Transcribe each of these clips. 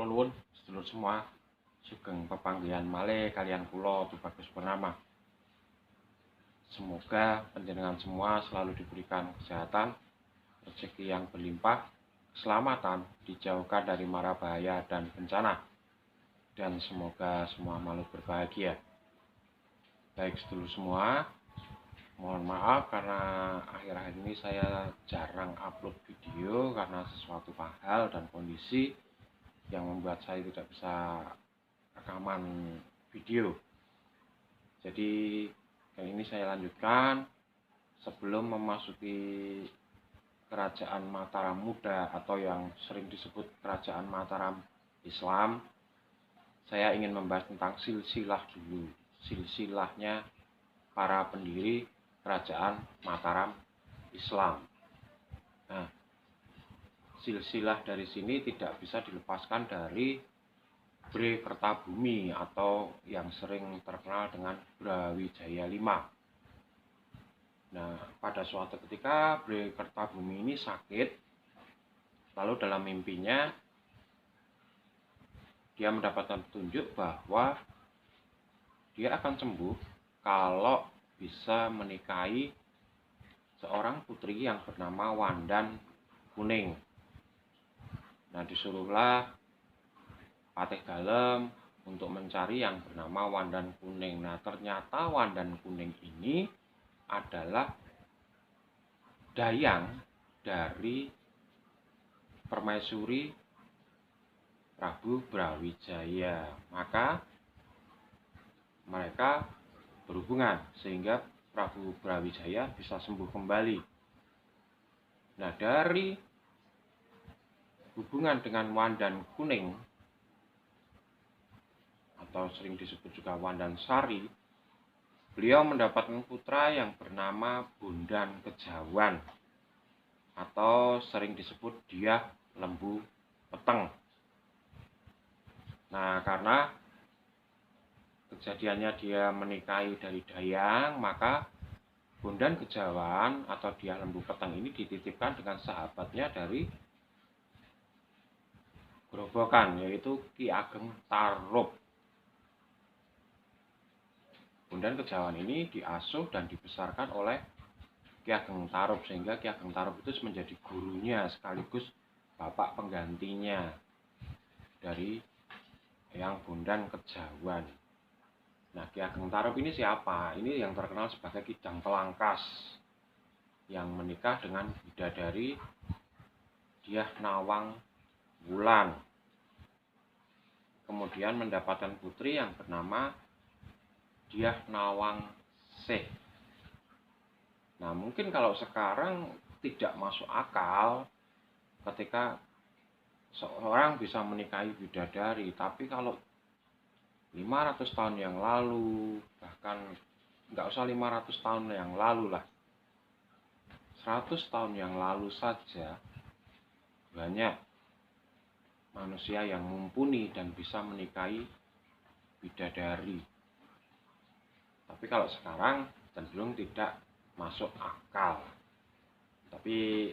Kula nuwun sedulur semua, sugeng pepanggihan malih kaliyan kula Tubagus Purnama. Semoga panjenengan semua selalu diberikan kesehatan, rezeki yang berlimpah, keselamatan, dijauhkan dari mara bahaya dan bencana, dan semoga semua makhluk berbahagia. Baik sedulur semua, mohon maaf karena akhir-akhir ini saya jarang upload video karena sesuatu hal dan kondisi yang membuat saya tidak bisa rekaman video. Jadi kali ini saya lanjutkan sebelum memasuki Kerajaan Mataram Muda atau yang sering disebut Kerajaan Mataram Islam. Saya ingin membahas tentang silsilah dulu, silsilahnya para pendiri Kerajaan Mataram Islam. Nah, silsilah dari sini tidak bisa dilepaskan dari Bre Kertabumi atau yang sering terkenal dengan Brawijaya V. Nah, pada suatu ketika Bre Kertabumi ini sakit, lalu dalam mimpinya dia mendapatkan petunjuk bahwa dia akan sembuh kalau bisa menikahi seorang putri yang bernama Wandan Kuning. Nah, disuruhlah Patih Dalem untuk mencari yang bernama Wandan Kuning. Nah, ternyata Wandan Kuning ini adalah dayang dari permaisuri Prabu Brawijaya. Maka mereka berhubungan sehingga Prabu Brawijaya bisa sembuh kembali. Nah, dari hubungan dengan Wandan Kuning atau sering disebut juga Wandan Sari, beliau mendapatkan putra yang bernama Bondan Kejawan atau sering disebut Dyah Lembu Peteng. Nah, karena kejadiannya dia menikahi dari dayang, maka Bondan Kejawan atau Dyah Lembu Peteng ini dititipkan dengan sahabatnya dari Grobogan, yaitu Ki Ageng Tarup. Bondan Kejawan ini diasuh dan dibesarkan oleh Ki Ageng Tarup, sehingga Ki Ageng Tarup itu menjadi gurunya sekaligus bapak penggantinya dari yang Bondan Kejawan. Nah, Ki Ageng Tarup ini siapa? Ini yang terkenal sebagai Kidang Pelangkas yang menikah dengan bidadari Dyah Nawang Wulan. Kemudian mendapatkan putri yang bernama Dyah Nawang Sih. Nah, mungkin kalau sekarang tidak masuk akal ketika seorang bisa menikahi bidadari, tapi kalau 500 tahun yang lalu, bahkan nggak usah 500 tahun yang lalu lah, 100 tahun yang lalu saja banyak manusia yang mumpuni dan bisa menikahi bidadari. Tapi kalau sekarang cenderung tidak masuk akal. Tapi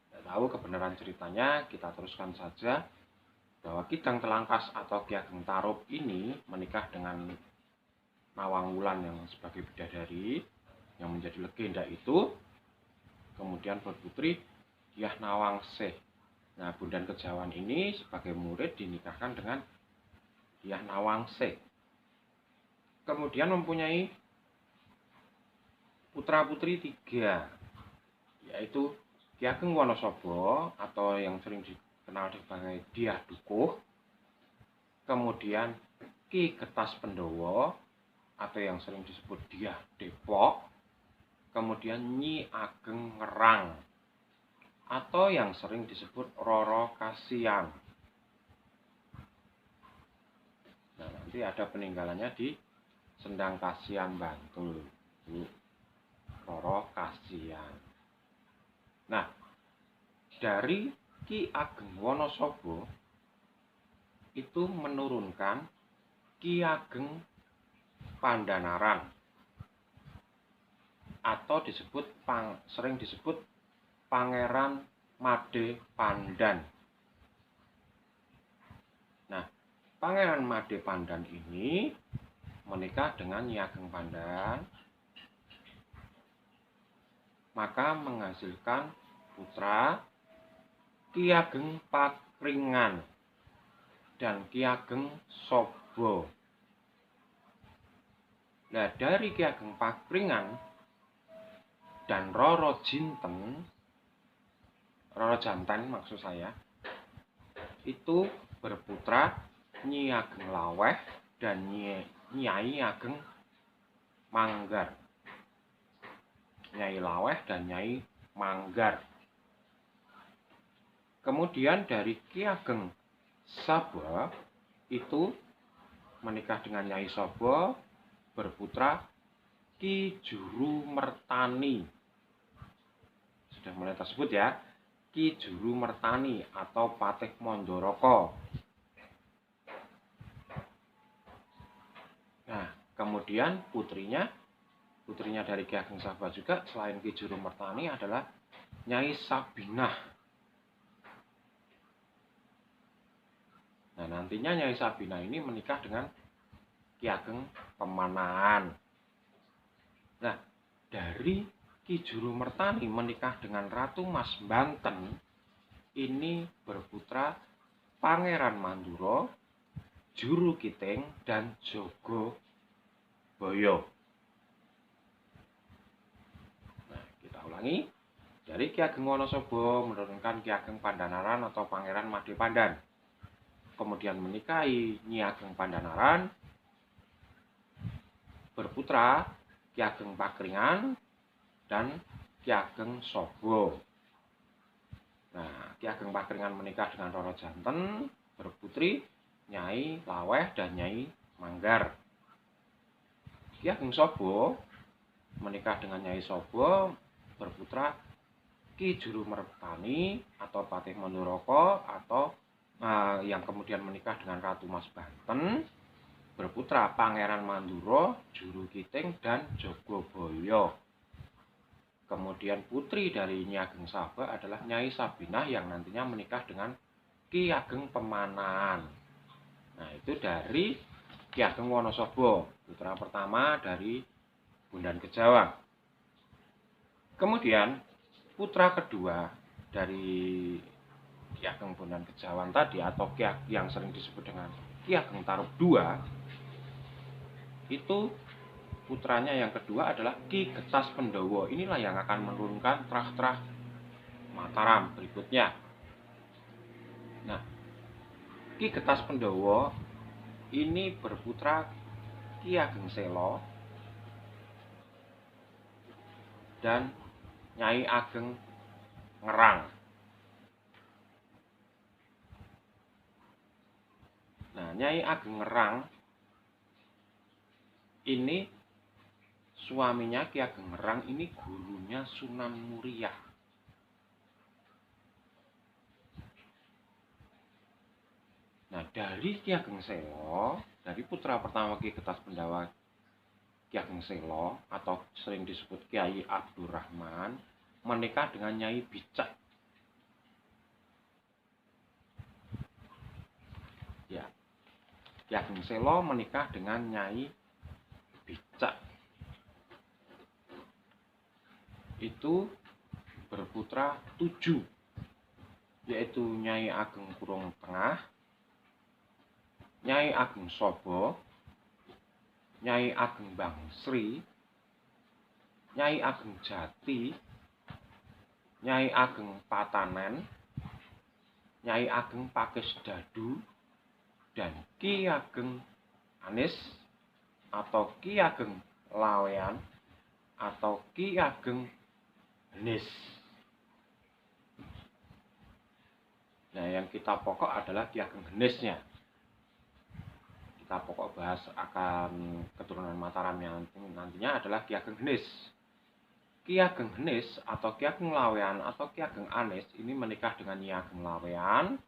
tidak tahu kebenaran ceritanya, kita teruskan saja bahwa Kidang Telangkas atau Ki Ageng Tarup ini menikah dengan Nawang Wulan yang sebagai bidadari yang menjadi legenda itu, kemudian berputri Dyah Nawang Sih. Nah, Bondan Kejawan ini sebagai murid dinikahkan dengan Dyah Nawang Sih. Kemudian mempunyai putra-putri 3, yaitu Ki Ageng Wonosobo atau yang sering dikenal sebagai Dyah Dukuh, kemudian Ki Getas Pendowo atau yang sering disebut Dyah Depok, kemudian Nyi Ageng Ngerang atau yang sering disebut Roro Kasiang. Nah, nanti ada peninggalannya di Sendang Kasian, Bantul, Roro Kasian. Nah, dari Ki Ageng Wonosobo itu menurunkan Ki Ageng Pandanaran atau sering disebut Pangeran Made Pandan. Pangeran Made Pandan ini menikah dengan Nyi Ageng Pandan, maka menghasilkan putra Ki Ageng Pakringan dan Ki Ageng Sobo. Nah, dari Ki Ageng Pakringan dan Roro Janten maksud saya, itu berputra Nyi Ageng Laweh dan Nyai Ageng Manggar. Nyai Laweh dan Nyai Manggar. Kemudian dari Ki Ageng Saba itu menikah dengan Nyai Sobo, berputra Ki Juru Mertani. Sudah mulai tersebut ya, Ki Juru Mertani atau Patih Mandoroko. Nah, kemudian putrinya dari Ki Ageng Saba juga selain Ki Juru Mertani adalah Nyai Sabinah. Nah, nantinya Nyai Sabinah ini menikah dengan Ki Ageng Pemanahan. Nah, dari Ki Juru Mertani menikah dengan Ratu Mas Banten, ini berputra Pangeran Manduro, Juru Kiting, dan Jogoboyo. Nah, kita ulangi. Dari Ki Ageng Wonosobo menurunkan Ki Ageng Pandanaran atau Pangeran Made Pandan. Kemudian menikahi Nyi Ageng Pandanaran, berputra Ki Ageng Pakringan dan Ki Ageng Sobo. Nah, Ki Ageng Pakringan menikah dengan Roro Janten, berputri Nyai Laweh dan Nyai Manggar. Ki Ageng Sobo menikah dengan Nyai Sobo, berputra Ki Juru Mertani atau Patih Mandoroko atau yang kemudian menikah dengan Ratu Mas Banten, berputra Pangeran Manduro, Juru Kiting, dan Jogoboyo. Kemudian putri dari Nyi Ageng Saba adalah Nyai Sabinah yang nantinya menikah dengan Ki Ageng Pemanahan. Nah, itu dari Ki Ageng Wonosobo, putra pertama dari Bondan Kejawang. Kemudian putra kedua dari Ki Ageng Bondan Kejawang tadi atau yang sering disebut dengan Ki Ageng Tarub II, itu putranya yang kedua adalah Ki Getas Pendowo. Inilah yang akan menurunkan trah-trah Mataram berikutnya. Nah, Ki Getas Pendowo ini berputra Ki Ageng Selo dan Nyai Ageng Ngerang. Nah, Nyai Ageng Ngerang ini suaminya Ki Ageng Ngerang ini gurunya Sunan Muria. Nah, dari Ki Ageng Selo, dari putra pertama Ki Getas Pendowo Ki Ageng Selo atau sering disebut Kiai Abdurrahman, menikah dengan Nyai Bicak. Ya, Ki Ageng Selo menikah dengan Nyai Bicak. Itu berputra 7, yaitu Nyai Ageng Kurung Tengah, Nyai Ageng Sobo, Nyai Ageng Bangsri, Nyai Ageng Jati, Nyai Ageng Patanen, Nyai Ageng Pakis Dadu, dan Ki Ageng Anis atau Ki Ageng Lawean atau Ki Ageng Henis. Nah, yang kita pokok adalah Ki Ageng Henisnya. Kita pokok bahas akan keturunan Mataram yang nantinya adalah Ki Ageng Henis. Ki Ageng Henis atau Ki Ageng Lawean atau Ki Ageng Anis ini menikah dengan Nyi Ageng Lawean,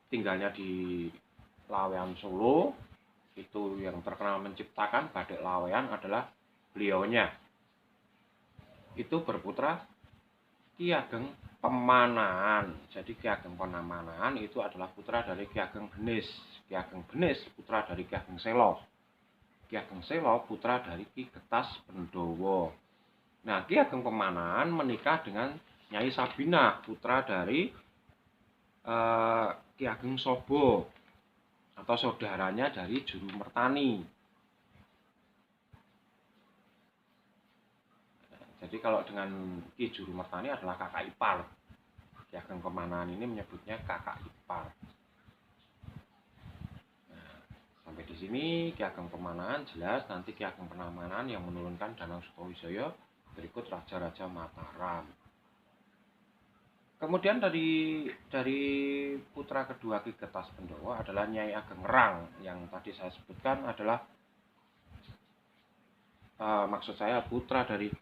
tinggalnya di Lawean Solo. Itu yang terkenal menciptakan batik Lawean adalah beliaunya. Itu berputra Ki Ageng Pemanan. Jadi Ki Ageng Pemanan itu adalah putra dari Ki Ageng Benis. Ki Ageng Benis putra dari Ki Ageng Selo. Ki Ageng Selo putra dari Ki Getas Pendowo. Nah, Ki Ageng Pemanan menikah dengan Nyai Sabina, putra dari Ki Ageng Sobo atau saudaranya dari Juru Mertani. Jadi kalau dengan Ki Juru Mertani adalah kakak ipar. Ki Ageng Pemanan ini menyebutnya kakak ipar. Nah, sampai di sini Ki Ageng Pemanan jelas. Nanti Ki Ageng Pemanan yang menurunkan Danang Sutawijaya, berikut raja-raja Mataram. Kemudian dari putra kedua Ki Getas Pendowo adalah Nyai Ageng Ngerang, yang tadi saya sebutkan adalah maksud saya putra dari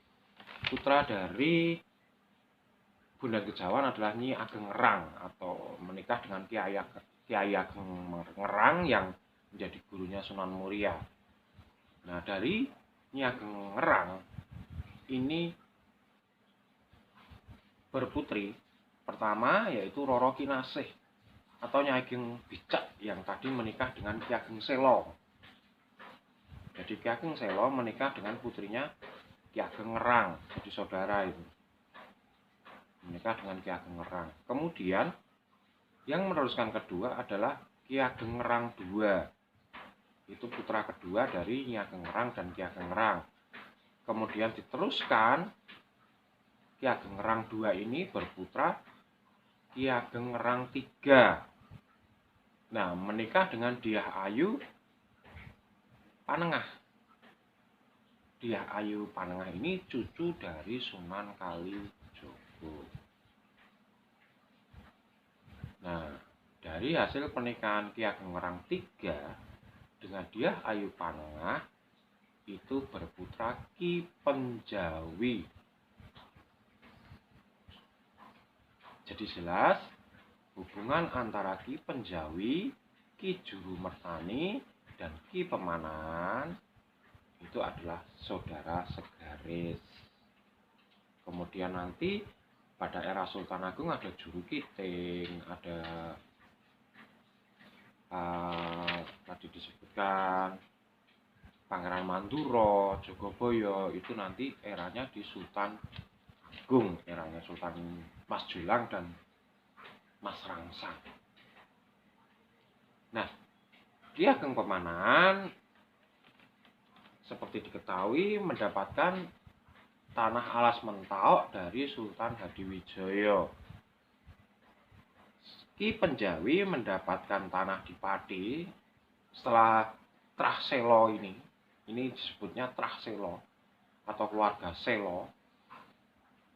Bunda Kejawan adalah Nyi Ageng Ngerang, atau menikah dengan Kiai Ageng Ngerang yang menjadi gurunya Sunan Muria. Nah, dari Nyi Ageng Ngerang ini berputri pertama yaitu Roro Kinasih atau Nyai Ageng Bicak yang tadi menikah dengan Ki Ageng Selo. Jadi Ki Ageng Selo menikah dengan putrinya Ki Ageng Ngerang, jadi saudara itu. Menikah dengan Ki Ageng Ngerang. Kemudian yang meneruskan kedua adalah Ki Ageng Ngerang II. Itu putra kedua dari Nyi Ageng Ngerang dan Ki Ageng Ngerang. Kemudian diteruskan Ki Ageng Ngerang II ini berputra Ki Ageng Ngerang III. Nah, menikah dengan Dyah Ayu Panengah. Dyah Ayu Panengah ini cucu dari Sunan Kalijogo. Nah, dari hasil pernikahan Ki Ageng Ngerang III dengan Dyah Ayu Panengah itu berputra Ki Penjawi. Jadi jelas hubungan antara Ki Penjawi, Ki Juru Mertani, dan Ki Pemanan itu adalah saudara segaris. Kemudian nanti pada era Sultan Agung ada Juru Kiting, ada tadi disebutkan Pangeran Manduro, Jogoboyo, itu nanti eranya di Sultan Agung, eranya Sultan Mas Julang dan Mas Rangsang. Nah, Ki Ageng Pemanan seperti diketahui mendapatkan tanah alas Mentaok dari Sultan Hadiwijaya. Ki Penjawi mendapatkan tanah di Pati setelah Trah Selo ini disebutnya Trah Selo atau keluarga Selo.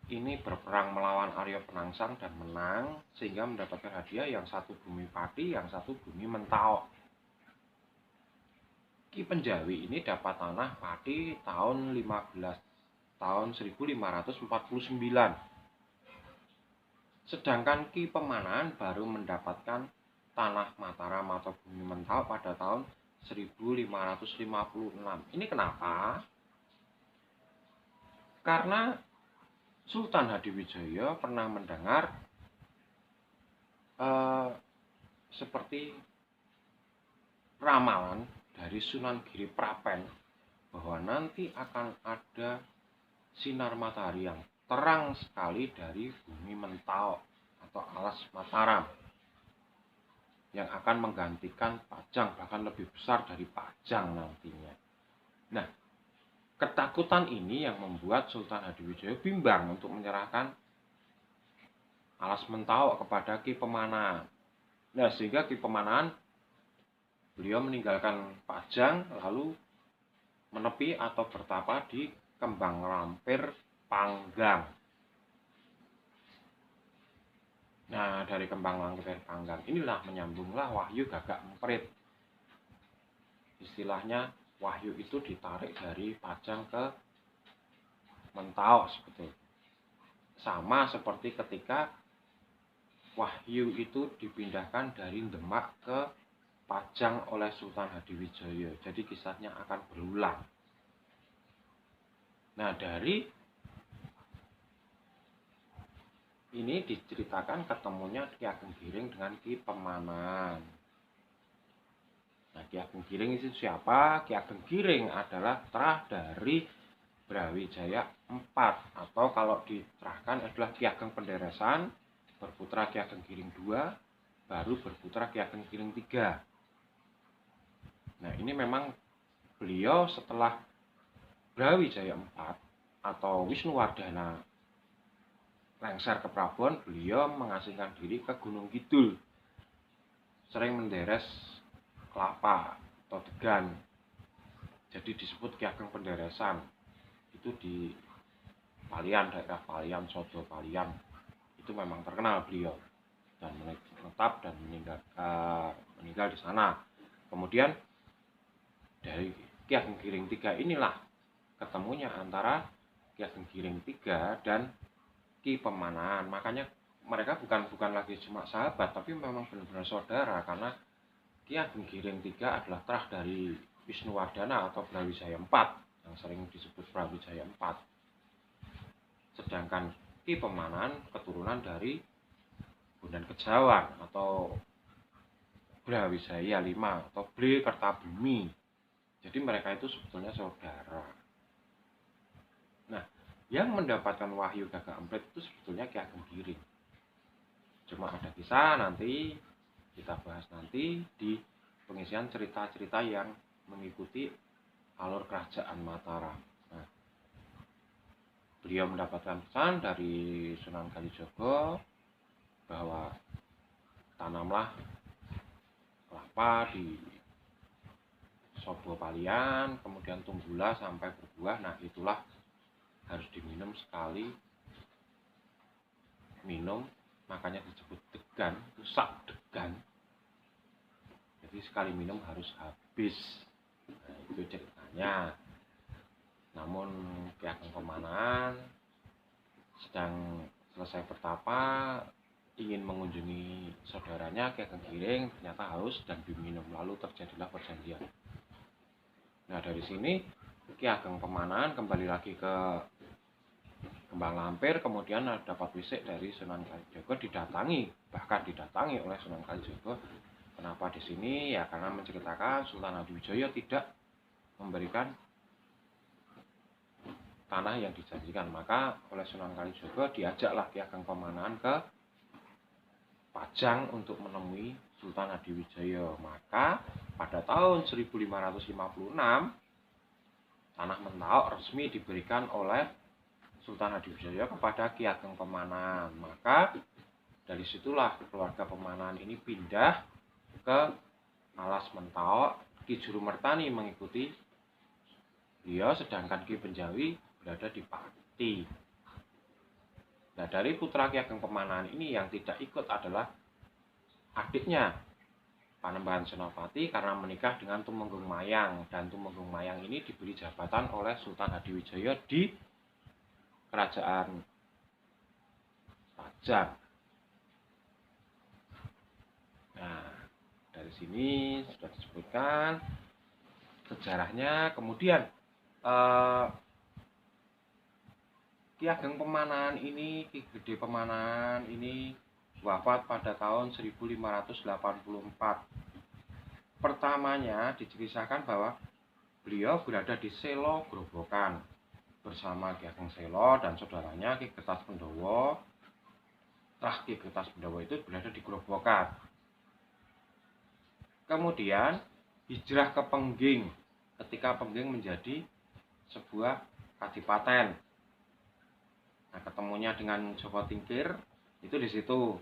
Ini berperang melawan Arya Penangsang dan menang, sehingga mendapatkan hadiah yang satu bumi Pati, yang satu bumi Mentaok. Ki Penjawi ini dapat tanah Pati tahun 1549. Sedangkan Ki Pemanan baru mendapatkan tanah Mataram atau bumi Mentaok pada tahun 1556. Ini kenapa? Karena Sultan Hadiwijaya pernah mendengar seperti ramalan dari Sunan Giri Prapen bahwa nanti akan ada sinar matahari yang terang sekali dari bumi Mentaok atau alas Mataram yang akan menggantikan Pajang, bahkan lebih besar dari Pajang nantinya. Nah, ketakutan ini yang membuat Sultan Hadiwijaya bimbang untuk menyerahkan alas Mentaok kepada Ki Pemanan. Nah, sehingga Ki Pemanan beliau meninggalkan Pajang lalu menepi atau bertapa di Kembang Lampir Panggang. Nah, dari Kembang Lampir Panggang inilah menyambunglah Wahyu Gagak Emprit. Istilahnya Wahyu itu ditarik dari Pajang ke Mentaok sebetulnya. Sama seperti ketika Wahyu itu dipindahkan dari Demak ke Pajang oleh Sultan Hadiwijaya. Jadi kisahnya akan berulang. Nah, dari ini diceritakan ketemunya Ki Ageng Giring dengan Ki Pemanan. Nah, Ki Ageng Giring itu siapa? Ki Ageng Giring adalah terah dari Brawijaya IV, atau kalau diterahkan adalah Ki Ageng Penderesan, berputra Ki Ageng Giring II, baru berputra Ki Ageng Giring III. Nah, ini memang beliau setelah Brawijaya IV atau Wisnuwardana lengser ke Prabon, beliau mengasingkan diri ke Gunung Kidul, sering menderes kelapa atau degan, jadi disebut Ki Ageng Penderesan. Itu di Palian, daerah Palian, Sodo Palian, itu memang terkenal beliau dan menetap dan meninggal di sana. Kemudian dari Ki Ageng Giring III inilah ketemunya antara Ki Ageng Giring III dan Ki Pemanan. Makanya mereka bukan lagi cuma sahabat, tapi memang benar-benar saudara, karena Ki Ageng Giring III adalah terah dari Wisnuwardana atau Brawijaya IV, yang sering disebut Brawijaya IV. Sedangkan Ki Pemanan keturunan dari Bondan Kejawan atau Brawijaya V atau Bre Kertabumi. Jadi mereka itu sebetulnya saudara. Nah, yang mendapatkan wahyu Gagak Emprit itu sebetulnya Ki Ageng Giring. Cuma ada kisah, nanti kita bahas nanti di pengisian cerita-cerita yang mengikuti alur kerajaan Mataram. Nah, beliau mendapatkan pesan dari Sunan Kalijaga bahwa tanamlah kelapa di Sobo Palian, kemudian tunggulah sampai berbuah. Nah, itulah harus diminum sekali. Minum, makanya disebut degan, itu sak degan. Jadi sekali minum harus habis. Nah, itu ceritanya. Namun Ki Ageng Pemanan sedang selesai bertapa, ingin mengunjungi saudaranya Ki Ageng Giring, ternyata haus dan diminum, lalu terjadilah perjanjian. Nah, dari sini Ki Ageng Pemanan kembali lagi ke Kembang Lampir, kemudian dapat wisik dari Sunan Kalijaga, bahkan didatangi oleh Sunan Kalijaga. Kenapa di sini? Ya karena menceritakan Sultan Hadiwijaya tidak memberikan tanah yang dijanjikan, maka oleh Sunan Kalijaga diajaklah Ki Ageng Pemanan ke Pajang untuk menemui Sultan Hadiwijaya. Maka pada tahun 1556 tanah Mentaok resmi diberikan oleh Sultan Hadiwijaya kepada Ki Ageng Pemanan. Maka dari situlah keluarga Pemanan ini pindah ke Alas Mentaok. Ki Jurumertani mengikuti beliau, sedangkan Ki Benjawi berada di Pati. Nah, dari putra Ki Ageng Pemanan ini yang tidak ikut adalah adiknya Panembahan Senopati, karena menikah dengan Tumenggung Mayang, dan Tumenggung Mayang ini diberi jabatan oleh Sultan Hadiwijaya di Kerajaan Pajang. Nah, dari sini sudah disebutkan sejarahnya. Kemudian Ki Ageng Pemanan ini, Ki Gede Pemanan ini wafat pada tahun 1584. Pertamanya diceritakan bahwa beliau berada di Selo Grobogan bersama Ki Ageng Selo dan saudaranya Ki Getas Pendowo. Ki Getas Pendowo itu berada di Grobogan. Kemudian hijrah ke Pengging ketika Pengging menjadi sebuah kadipaten. Nah, ketemunya dengan Joko Tingkir itu di situ.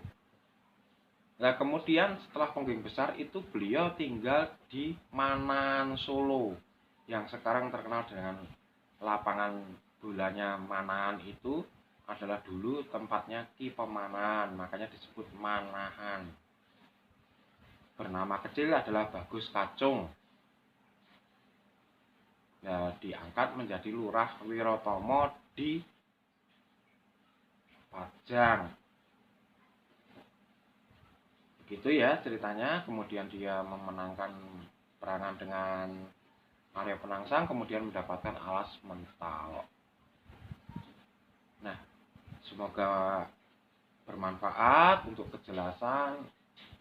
Nah, kemudian setelah Pengging besar itu beliau tinggal di Manan Solo, yang sekarang terkenal dengan lapangan bolanya Manahan. Itu adalah dulu tempatnya Ki Pemanan, makanya disebut Manahan. Bernama kecil adalah Bagus Kacung. Nah, diangkat menjadi Lurah Wirotomo di Pajang. Begitu ya ceritanya. Kemudian dia memenangkan perangan dengan Arya Penangsang, kemudian mendapatkan Alas Mentaok. Nah, semoga bermanfaat untuk kejelasan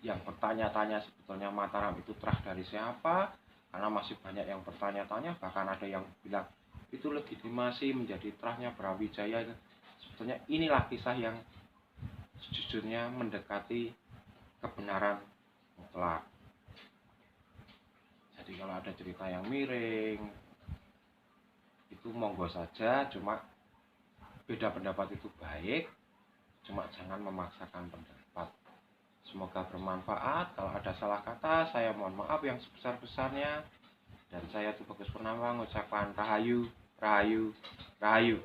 yang bertanya-tanya sebetulnya Mataram itu terah dari siapa, karena masih banyak yang bertanya-tanya, bahkan ada yang bilang itu legitimasi menjadi terahnya Brawijaya. Sebetulnya inilah kisah yang sejujurnya mendekati kebenaran mutlak. Jadi kalau ada cerita yang miring itu monggo saja, cuma beda pendapat itu baik, cuma jangan memaksakan pendapat. Semoga bermanfaat. Kalau ada salah kata, saya mohon maaf yang sebesar-besarnya. Dan saya Tubagus Purnama mengucapkan rahayu, rahayu, rahayu.